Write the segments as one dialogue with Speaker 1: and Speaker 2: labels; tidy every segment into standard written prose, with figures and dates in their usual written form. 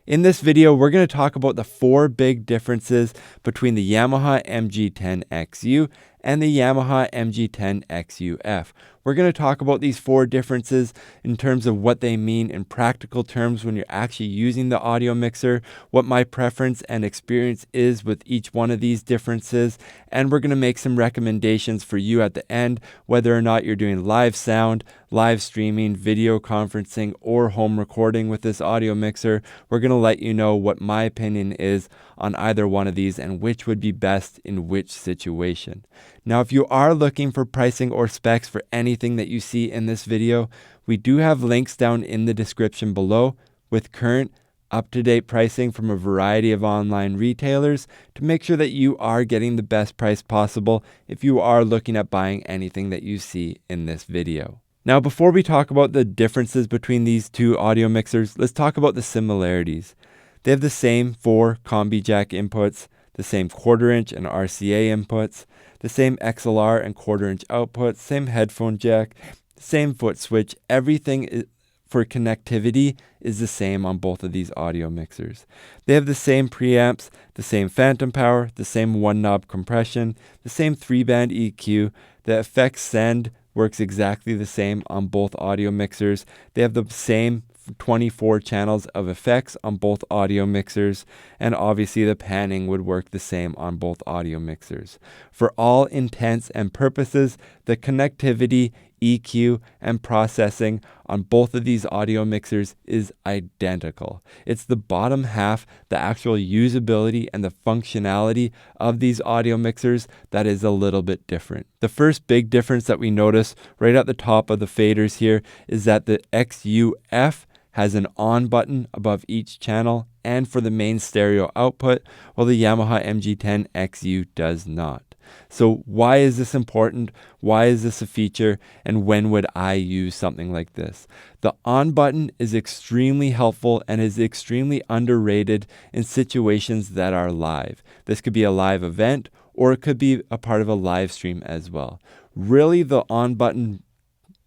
Speaker 1: In this video, we're going to talk about the 4 big differences between the Yamaha MG10XU and the Yamaha MG10XUF. We're going to talk about these 4 differences in terms of what they mean in practical terms when you're actually using the audio mixer, what my preference and experience is with each one of these differences, and we're going to make some recommendations for you at the end, whether or not you're doing live sound, live streaming, video conferencing, or home recording with this audio mixer. We're going to let you know what my opinion is on either one of these and which would be best in which situation. Now, if you are looking for pricing or specs for anything that you see in this video, we do have links down in the description below with current up-to-date pricing from a variety of online retailers to make sure that you are getting the best price possible if you are looking at buying anything that you see in this video. Now, before we talk about the differences between these two audio mixers, let's talk about the similarities. They have the same 4 combi jack inputs, the same 1/4 inch and RCA inputs, the same XLR and 1/4 inch outputs, same headphone jack, same foot switch. Everything for connectivity is the same on both of these audio mixers. They have the same preamps, the same phantom power, the same 1-knob compression, the same 3-band EQ. The effects send works exactly the same on both audio mixers. They have the same 24 channels of effects on both audio mixers, and obviously the panning would work the same on both audio mixers. For all intents and purposes, the connectivity, EQ, and processing on both of these audio mixers is identical. It's the bottom half, the actual usability and the functionality of these audio mixers that is a little bit different. The first big difference that we notice right at the top of the faders here is that the XUF has an on button above each channel and for the main stereo output, while the Yamaha MG10XU does not. So why is this important? Why is this a feature? And when would I use something like this? The on button is extremely helpful and is extremely underrated in situations that are live. This could be a live event or it could be a part of a live stream as well. Really, the on button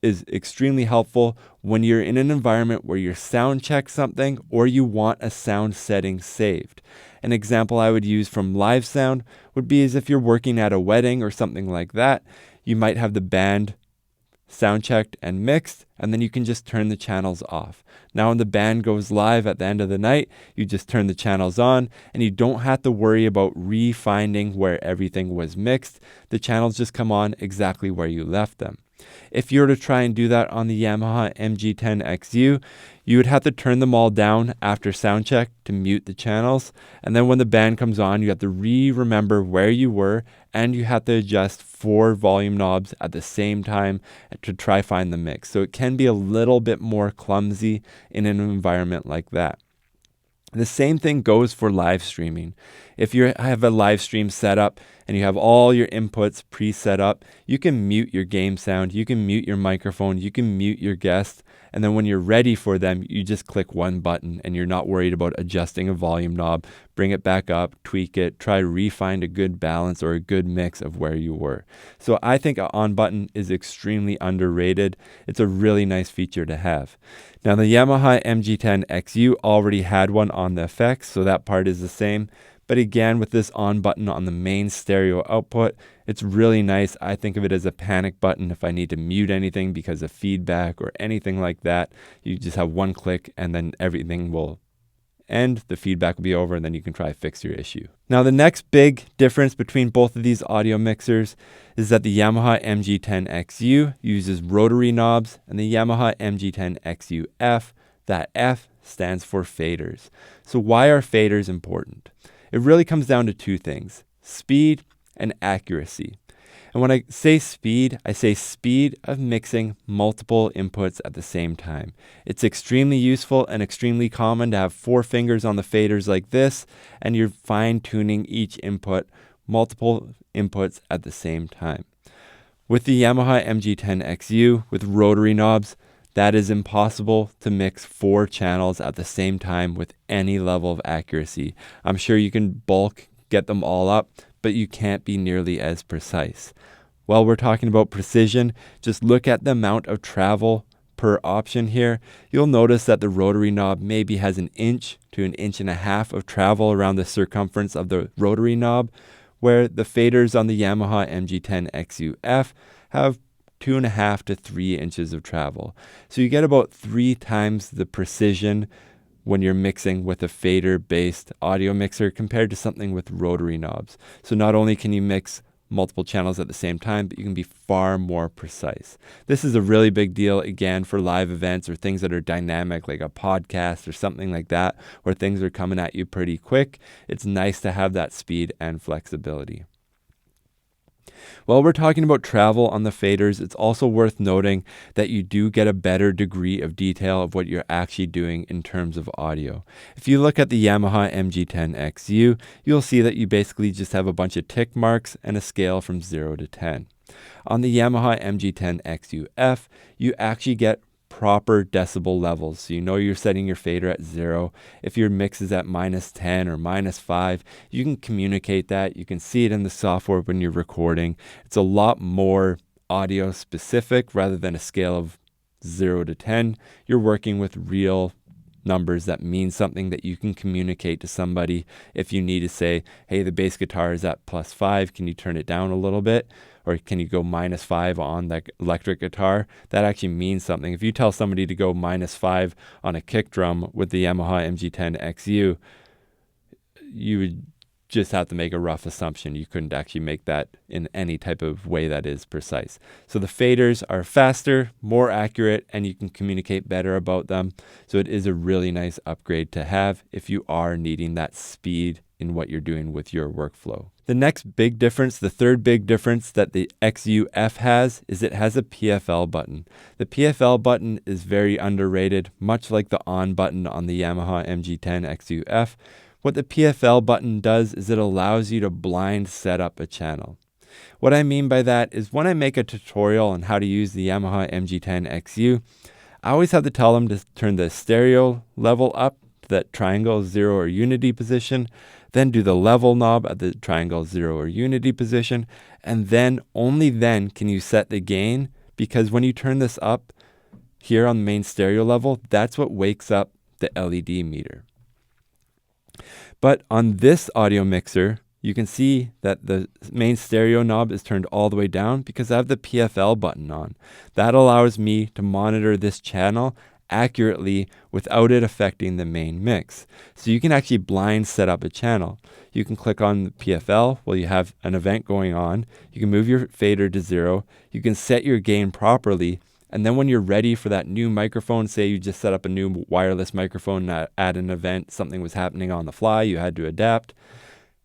Speaker 1: is extremely helpful when you're in an environment where you're sound check something or you want a sound setting saved. An example I would use from live sound would be as if you're working at a wedding or something like that. You might have the band sound checked and mixed, and then you can just turn the channels off. Now when the band goes live at the end of the night, you just turn the channels on and you don't have to worry about refinding where everything was mixed. The channels just come on exactly where you left them. If you were to try and do that on the Yamaha MG10XU, you would have to turn them all down after sound check to mute the channels. And then when the band comes on, you have to remember where you were, and you have to adjust 4 volume knobs at the same time to try find the mix. So it can be a little bit more clumsy in an environment like that. The same thing goes for live streaming. If you have a live stream set up and you have all your inputs pre-set up, you can mute your game sound, you can mute your microphone, you can mute your guest, and then when you're ready for them, you just click one button and you're not worried about adjusting a volume knob, bring it back up, tweak it, try to refine a good balance or a good mix of where you were. So I think an on button is extremely underrated. It's a really nice feature to have. Now the Yamaha MG10XU already had one on the effects, so that part is the same. But again, with this on button on the main stereo output, it's really nice. I think of it as a panic button if I need to mute anything because of feedback or anything like that. You just have one click and then everything will end, the feedback will be over, and then you can try to fix your issue. Now the next big difference between both of these audio mixers is that the Yamaha MG10XU uses rotary knobs and the Yamaha MG10XUF, that F stands for faders. So why are faders important? It really comes down to 2 things, speed and accuracy. And when I say speed, I say speed of mixing multiple inputs at the same time. It's extremely useful and extremely common to have 4 fingers on the faders like this, and you're fine-tuning each input, multiple inputs at the same time. With the Yamaha MG10XU, with rotary knobs, that is impossible to mix 4 channels at the same time with any level of accuracy. I'm sure you can bulk get them all up, but you can't be nearly as precise. While we're talking about precision, just look at the amount of travel per option here, you'll notice that the rotary knob maybe has 1 inch to 1.5 inches of travel around the circumference of the rotary knob, where the faders on the Yamaha MG10XUF have 2.5 to 3 inches of travel. So you get about 3 times the precision when you're mixing with a fader-based audio mixer compared to something with rotary knobs. So not only can you mix multiple channels at the same time, but you can be far more precise. This is a really big deal, again, for live events or things that are dynamic, like a podcast or something like that, where things are coming at you pretty quick. It's nice to have that speed and flexibility. While we're talking about travel on the faders, it's also worth noting that you do get a better degree of detail of what you're actually doing in terms of audio. If you look at the Yamaha MG10XU, you'll see that you basically just have a bunch of tick marks and a scale from 0 to 10. On the Yamaha MG10XUF, you actually get proper decibel levels. So you know you're setting your fader at 0. If your mix is at -10 or -5, you can communicate that. You can see it in the software when you're recording. It's a lot more audio specific rather than a scale of 0 to 10. You're working with real numbers that mean something that you can communicate to somebody. If you need to say, hey, the bass guitar is at +5, can you turn it down a little bit? Or can you go -5 on that electric guitar? That actually means something. If you tell somebody to go -5 on a kick drum with the Yamaha MG10XU, you would just have to make a rough assumption. You couldn't actually make that in any type of way that is precise. So the faders are faster, more accurate, and you can communicate better about them. So it is a really nice upgrade to have if you are needing that speed in what you're doing with your workflow. The next big difference, the third big difference that the XUF has, is it has a PFL button. The PFL button is very underrated, much like the on button on the Yamaha MG10XUF. What the PFL button does is it allows you to blind set up a channel. What I mean by that is when I make a tutorial on how to use the Yamaha MG10XU, I always have to tell them to turn the stereo level up to that triangle 0 or unity position, then do the level knob at the triangle 0 or unity position, and then only then can you set the gain, because when you turn this up here on the main stereo level, that's what wakes up the LED meter. But on this audio mixer, you can see that the main stereo knob is turned all the way down because I have the PFL button on. That allows me to monitor this channel accurately without it affecting the main mix. So you can actually blind set up a channel. You can click on the PFL while you have an event going on. You can move your fader to 0. You can set your gain properly. And then when you're ready for that new microphone, say you just set up a new wireless microphone at an event, something was happening on the fly, you had to adapt.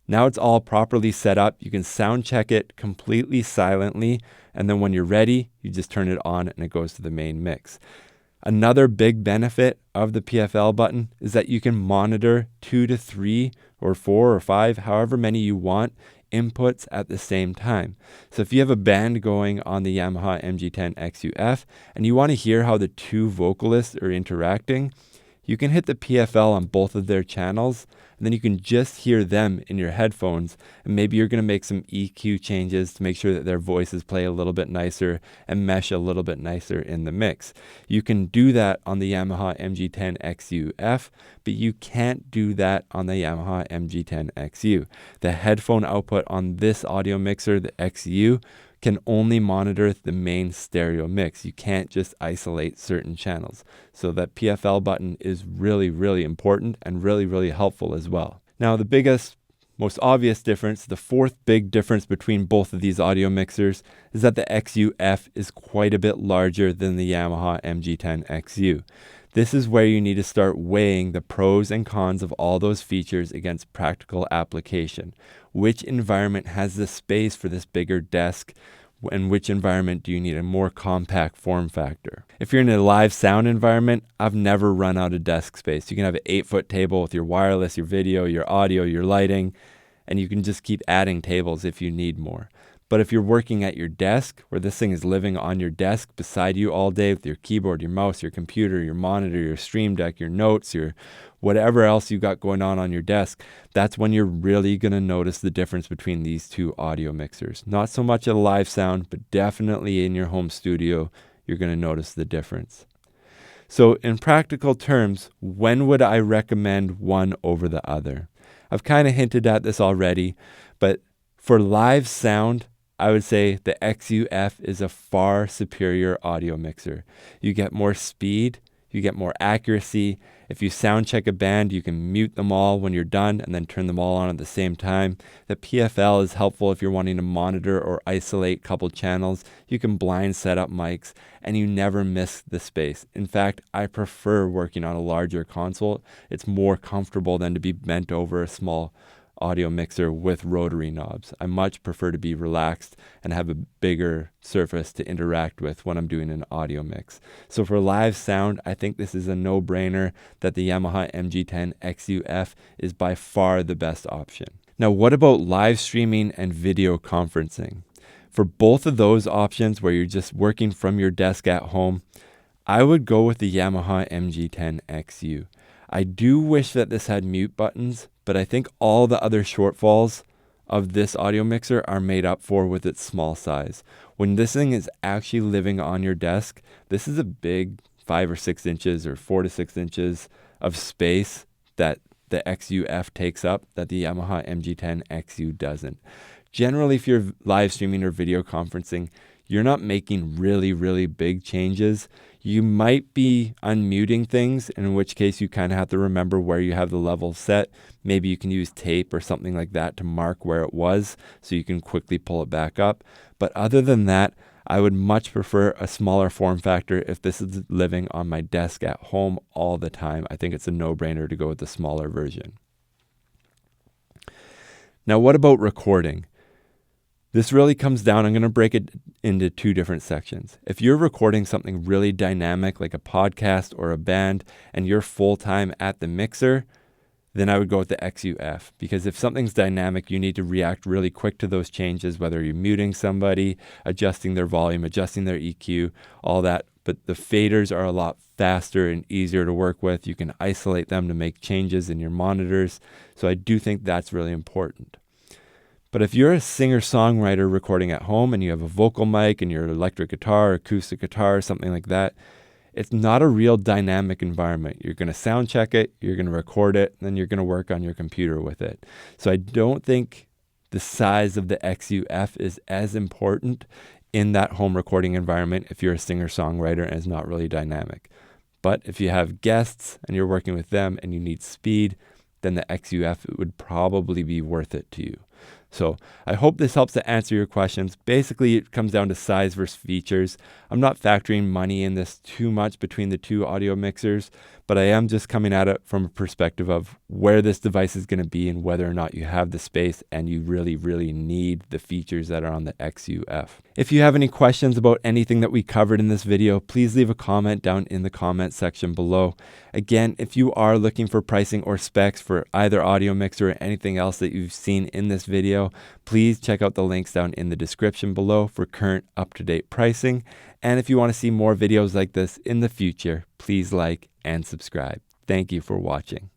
Speaker 1: Now it's all properly set up. You can sound check it completely silently. And then when you're ready, you just turn it on and it goes to the main mix. Another big benefit of the PFL button is that you can monitor 2 to 3 or 4 or 5, however many you want, inputs at the same time. So if you have a band going on the Yamaha MG10XUF and you want to hear how the two vocalists are interacting, you can hit the PFL on both of their channels, and then you can just hear them in your headphones. And maybe you're going to make some EQ changes to make sure that their voices play a little bit nicer and mesh a little bit nicer in the mix. You can do that on the Yamaha MG10XUF, but you can't do that on the Yamaha MG10XU. The headphone output on this audio mixer, the XU, can only monitor the main stereo mix. You can't just isolate certain channels. So that PFL button is really, really important and really, really helpful as well. Now, the biggest, most obvious difference, the fourth big difference between both of these audio mixers is that the XUF is quite a bit larger than the Yamaha MG10XU. This is where you need to start weighing the pros and cons of all those features against practical application. Which environment has the space for this bigger desk, and which environment do you need a more compact form factor? If you're in a live sound environment, I've never run out of desk space. You can have an 8-foot table with your wireless, your video, your audio, your lighting, and you can just keep adding tables if you need more. But if you're working at your desk, where this thing is living on your desk beside you all day with your keyboard, your mouse, your computer, your monitor, your stream deck, your notes, your whatever else you got going on your desk, that's when you're really going to notice the difference between these two audio mixers. Not so much at a live sound, but definitely in your home studio, you're going to notice the difference. So in practical terms, when would I recommend one over the other? I've kind of hinted at this already, but for live sound, I would say the XUF is a far superior audio mixer. You get more speed, you get more accuracy. If you sound check a band, you can mute them all when you're done and then turn them all on at the same time. The PFL is helpful if you're wanting to monitor or isolate a couple channels. You can blind set up mics and you never miss the space. In fact, I prefer working on a larger console. It's more comfortable than to be bent over a small audio mixer with rotary knobs. I much prefer to be relaxed and have a bigger surface to interact with when I'm doing an audio mix. So for live sound, I think this is a no-brainer that the Yamaha MG10XUF is by far the best option. Now, what about live streaming and video conferencing? For both of those options where you're just working from your desk at home, I would go with the Yamaha MG10XU. I do wish that this had mute buttons, but I think all the other shortfalls of this audio mixer are made up for with its small size. When this thing is actually living on your desk, this is a big 5 or 6 inches or 4 to 6 inches of space that the XUF takes up that the Yamaha MG10XU doesn't. Generally, if you're live streaming or video conferencing, you're not making really big changes. You might be unmuting things, in which case you kind of have to remember where you have the level set. Maybe you can use tape or something like that to mark where it was so you can quickly pull it back up. But other than that, I would much prefer a smaller form factor if this is living on my desk at home all the time. I think it's a no-brainer to go with the smaller version. Now, what about recording? This really comes down, I'm going to break it into 2 different sections. If you're recording something really dynamic like a podcast or a band and you're full-time at the mixer, then I would go with the XUF, because if something's dynamic, you need to react really quick to those changes, whether you're muting somebody, adjusting their volume, adjusting their EQ, all that. But the faders are a lot faster and easier to work with. You can isolate them to make changes in your monitors. So I do think that's really important. But if you're a singer-songwriter recording at home and you have a vocal mic and your electric guitar, acoustic guitar, something like that, it's not a real dynamic environment. You're going to sound check it, you're going to record it, and then you're going to work on your computer with it. So I don't think the size of the XUF is as important in that home recording environment if you're a singer-songwriter and it's not really dynamic. But if you have guests and you're working with them and you need speed, then the XUF would probably be worth it to you. So I hope this helps to answer your questions. Basically, it comes down to size versus features. I'm not factoring money in this too much between the 2 audio mixers, but I am just coming at it from a perspective of where this device is going to be and whether or not you have the space and you really need the features that are on the XUF. If you have any questions about anything that we covered in this video, please leave a comment down in the comment section below. Again, if you are looking for pricing or specs for either audio mixer or anything else that you've seen in this video, please check out the links down in the description below for current up-to-date pricing. And if you want to see more videos like this in the future, please like and subscribe. Thank you for watching.